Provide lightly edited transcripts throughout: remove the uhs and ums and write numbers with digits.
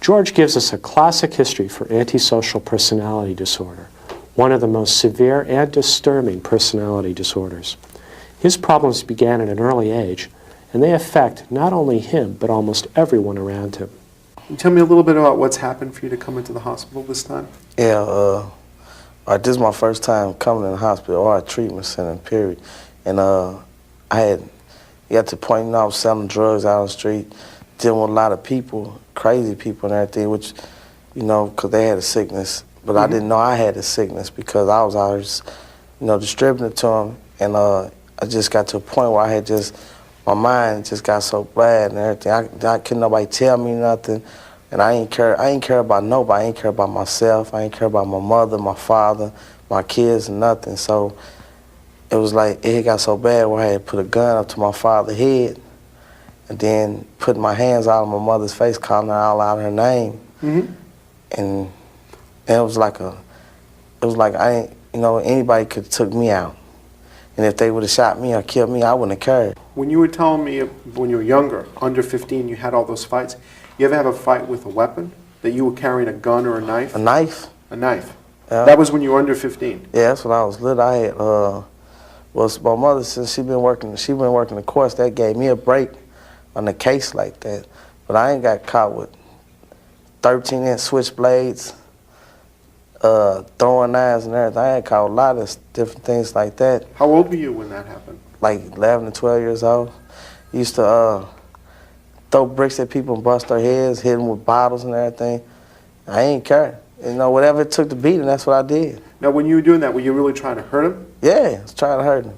George gives us a classic history for antisocial personality disorder, one of the most severe and disturbing personality disorders. His problems began at an early age, and they affect not only him, but almost everyone around him. Can you tell me a little bit about what's happened for you to come into the hospital this time? Yeah, this is my first time coming in the hospital or a treatment center, period. And you got to the point, I was selling drugs out on the street, dealing with a lot of people, crazy people and everything, which, because they had a sickness. But I didn't know I had a sickness because I was always, distributing it to them. And I just got to a point where I had my mind just got so bad and everything. I couldn't nobody tell me nothing. And I ain't care about nobody. I ain't care about myself. I ain't care about my mother, my father, my kids, nothing. So it was like, it got so bad where I had to put a gun up to my father's head and then put my hands out on my mother's face, calling her all out her name. And it was like anybody could have took me out. And if they would have shot me or killed me, I wouldn't have cared. When you were telling me when you were younger, under 15, you had all those fights, you ever have a fight with a weapon? That you were carrying a gun or a knife? A knife? A knife. Yeah. That was when you were under 15? Yeah, that's when I was little. I had, my mother, since she been working the course, that gave me a break on the case like that. But I ain't got caught with 13-inch switchblades, throwing knives and everything. I had caught a lot of different things like that. How old were you when that happened? Like 11 and 12 years old. Used to throw bricks at people and bust their heads, hit them with bottles and everything. I ain't care. Whatever it took to beat him, that's what I did. Now, when you were doing that, were you really trying to hurt him? Yeah, I was trying to hurt him.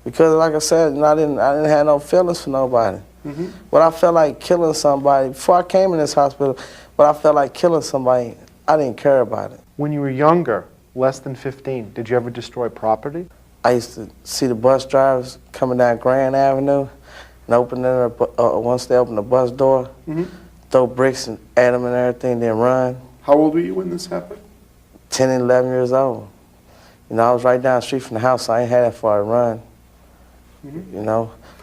Because, like I said, I didn't have no feelings for nobody. When I felt like killing somebody, before I came in this hospital, when I felt like killing somebody, I didn't care about it. When you were younger, less than 15, did you ever destroy property? I used to see the bus drivers coming down Grand Avenue and once they opened the bus door, throw bricks at them and everything, then run. How old were you when this happened? 10 and 11 years old. I was right down the street from the house, so I ain't had that far to run.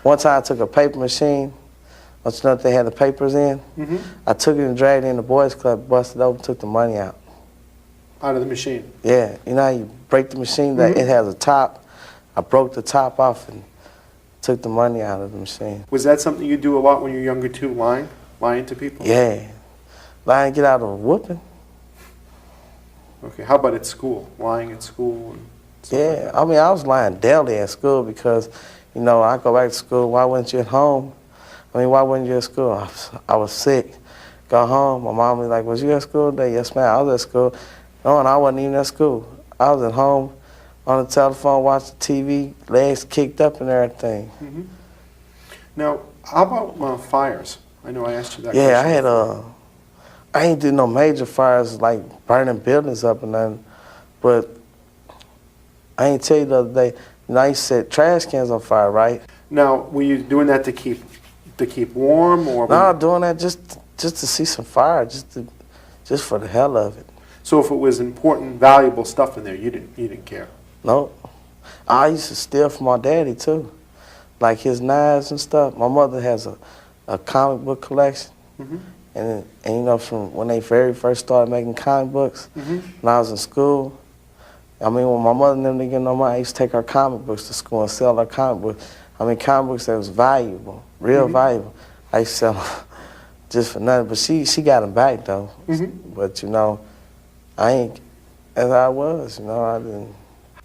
One time I took a paper machine, once they had the papers in, I took it and dragged it in the boys club, busted it open, took the money out. Out of the machine? Yeah, how you break the machine, that it has a top. I broke the top off and took the money out of the machine. Was that something you do a lot when you were younger too, lying? Lying to people? Yeah. Lying to get out of a whooping. Okay, how about at school? Lying at school? And yeah, I was lying daily at school because, I go back to school, why wasn't you at home? Why wasn't you at school? I was sick. Go home, my mom was like, was you at school today? Yes, ma'am, I was at school. No, and I wasn't even at school. I was at home on the telephone, watching TV, legs kicked up and everything. Now, how about fires? I know I asked you that question. Yeah, I ain't do no major fires like burning buildings up and nothing, but I ain't tell you the other day, I used to set trash cans on fire, right? Now, were you doing that to keep warm, or? No, doing that just to see some fire, just for the hell of it. So if it was important, valuable stuff in there, you didn't care? No. I used to steal from my daddy too, like his knives and stuff. My mother has a comic book collection, and from when they very first started making comic books, when I was in school, when my mother and them didn't get no money, I used to take our comic books to school and sell our comic books. Comic books that was valuable, real valuable. I used to sell them just for nothing, but she got them back though. But I ain't, as I was, I didn't.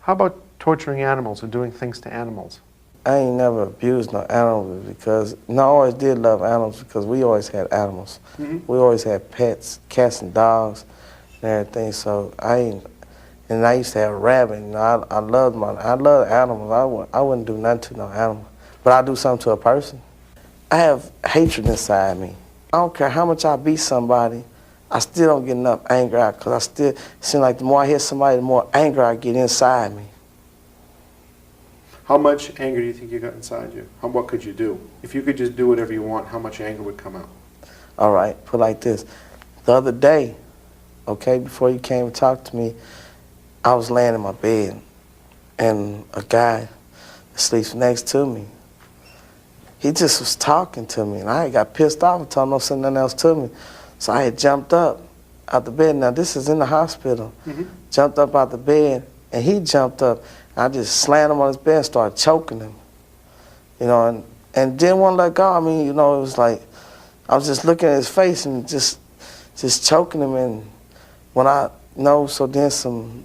How about torturing animals or doing things to animals? I ain't never abused no animals because, I always did love animals because we always had animals. We always had pets, cats and dogs and everything, so and I used to have a rabbit, I love animals. I wouldn't do nothing to no animal, but I do something to a person. I have hatred inside me. I don't care how much I beat somebody, I still don't get enough anger out because I still seem like the more I hit somebody, the more anger I get inside me. How much anger do you think you got inside you? What could you do? If you could just do whatever you want, how much anger would come out? All right, put it like this. The other day, before you came and talked to me, I was laying in my bed, and a guy that sleeps next to me, he just was talking to me, and I got pissed off and told him don't say nothing else to me. So I had jumped up out the bed. Now this is in the hospital. Mm-hmm. Jumped up out the bed, and he jumped up. I just slammed him on his bed and started choking him. You know, and didn't want to let go. I mean, you know, it was like I was just looking at his face and just choking him. And when so then some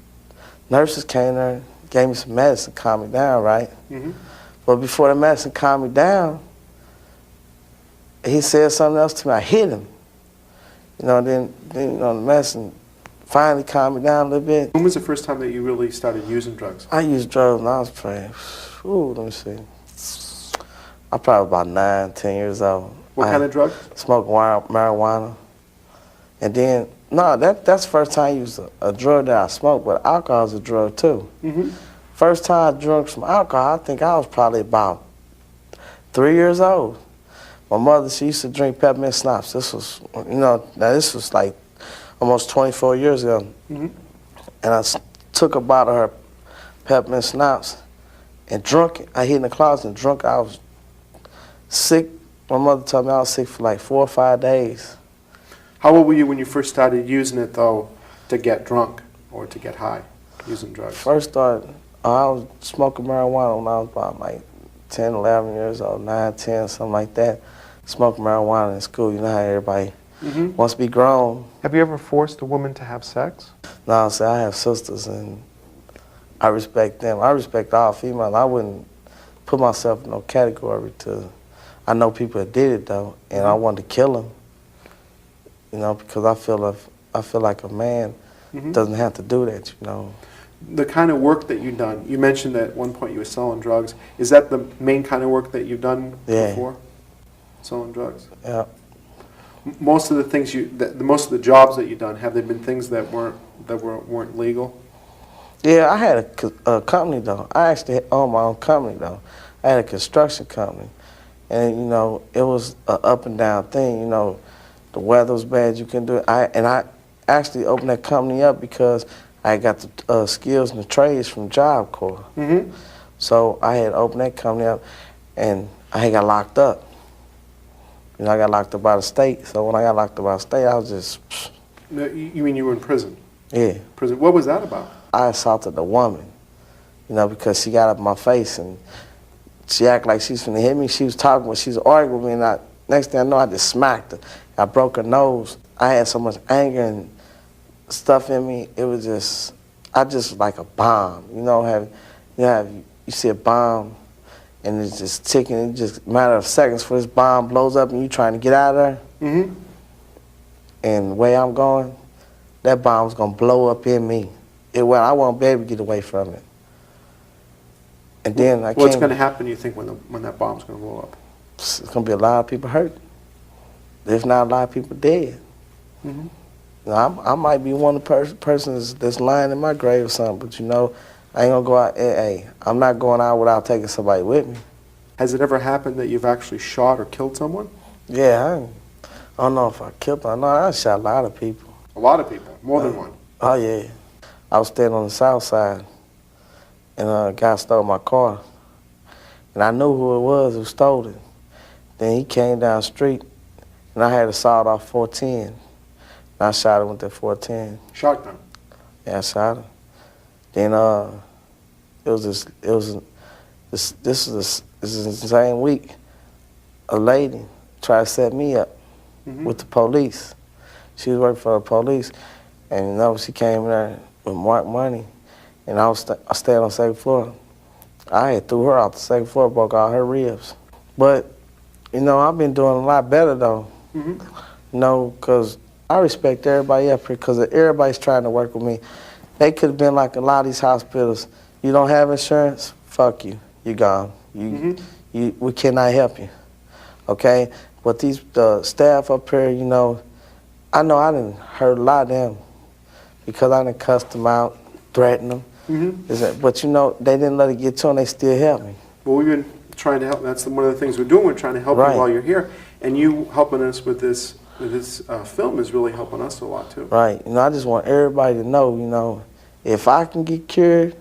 nurses came there and gave me some medicine, calmed me down, right? Mm-hmm. But before the medicine calmed me down, he said something else to me. I hit him. You know, then you know, the medicine finally calmed me down a little bit. When was the first time that you really started using drugs? I used drugs when I was praying. Ooh, let me see. I probably about 9, 10 years old. What kind of drug? Smoked marijuana. And then, no, that's the first time I used a drug that I smoked, but alcohol is a drug too. Mm-hmm. First time I drank some alcohol, I think I was probably about 3 years old. My mother, she used to drink peppermint schnapps. This was, you know, now this was like almost 24 years ago. Mm-hmm. And I took a bottle of her peppermint schnapps and drunk it. I hid in the closet and drunk it. I was sick. My mother told me I was sick for like 4 or 5 days. How old were you when you first started using it, though, to get drunk or to get high, using drugs? First started, I was smoking marijuana when I was about like 10, 11 years old, 9, 10, something like that. Smoking marijuana in school, you know how everybody wants to be grown. Have you ever forced a woman to have sex? No, see, I have sisters and I respect them. I respect all females. I wouldn't put myself in no category to, I know people that did it though, and I wanted to kill them. You know, because I feel like a man doesn't have to do that, you know. The kind of work that you've done, you mentioned that at one point you were selling drugs. Is that the main kind of work that you've done before? Selling drugs? Yeah. Most of the things most of the jobs that you've done, have they been things that weren't legal? Yeah, I had a company though. I actually owned my own company though. I had a construction company, and you know it was an up and down thing. You know, the weather was bad. You couldn't do it. I actually opened that company up because I got the skills and the trades from Job Corps. Mm-hmm. So I had opened that company up, and I had got locked up. You know, I got locked up by the state. So when I got locked up by the state, I was just. No, you mean you were in prison? Yeah. Prison. What was that about? I assaulted a woman, you know, because she got up in my face and she acted like she was finna hit me. She was talking, but she was arguing with me, and next thing I know, I just smacked her. I broke her nose. I had so much anger and stuff in me. It was just, I just was like a bomb. You know, you see a bomb and it's just ticking. It's just a matter of seconds before this bomb blows up and you trying to get out of there. Mm-hmm. And the way I'm going, that bomb's gonna blow up in me. I won't be able to get away from it. And then What's going to happen, you think, when that bomb's going to blow up? It's gonna be a lot of people hurt. If not a lot of people dead. Mm-hmm. You know, I might be one of the persons that's lying in my grave or something, but you know, I ain't gonna go out. Hey, I'm not going out without taking somebody with me. Has it ever happened that you've actually shot or killed someone? Yeah, I don't know if I killed them. No, I shot a lot of people. A lot of people, more than one. Oh yeah. I was standing on the south side, and a guy stole my car. And I knew who it was who stole it. Then he came down the street, and I had a sawed-off 410. And I shot him with that 410. Shotgun. Yeah, I shot him. Then this was the same week. A lady tried to set me up with the police. She was working for the police, and you know, she came in there with marked money, and I stayed on the second floor. I had threw her off the second floor, broke all her ribs. But you know, I've been doing a lot better though. Mm-hmm. You know, because I respect everybody up here, because everybody's trying to work with me. They could have been like a lot of these hospitals. You don't have insurance? Fuck you. You gone. We cannot help you. Okay? But these staff up here, you know I didn't hurt a lot of them because I didn't cuss them out, threaten them. Mm-hmm. But you know, they didn't let it get to them. They still helped me. Well, we've been trying to help. That's one of the things we're doing. We're trying to help you while you're here. And you helping us with this film is really helping us a lot too. Right. You know, I just want everybody to know, you know, if I can get cured,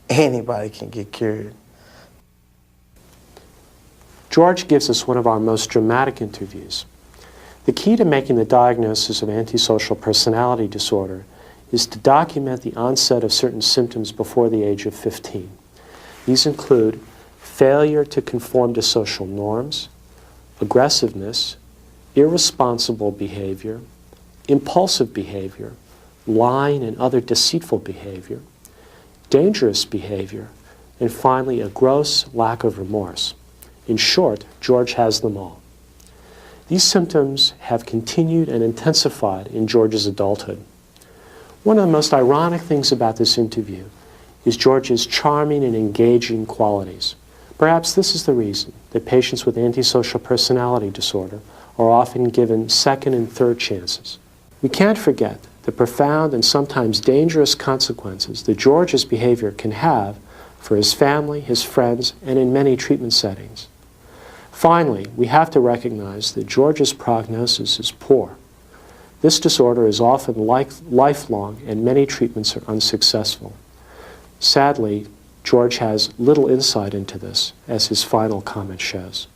anybody can get cured. George gives us one of our most dramatic interviews. The key to making the diagnosis of antisocial personality disorder is to document the onset of certain symptoms before the age of 15. These include failure to conform to social norms, aggressiveness, irresponsible behavior, impulsive behavior, lying and other deceitful behavior, dangerous behavior, and finally a gross lack of remorse. In short, George has them all. These symptoms have continued and intensified in George's adulthood. One of the most ironic things about this interview is George's charming and engaging qualities. Perhaps this is the reason that patients with antisocial personality disorder are often given second and third chances. We can't forget the profound and sometimes dangerous consequences that George's behavior can have for his family, his friends, and in many treatment settings. Finally, we have to recognize that George's prognosis is poor. This disorder is often lifelong, and many treatments are unsuccessful. Sadly, George has little insight into this, as his final comment shows.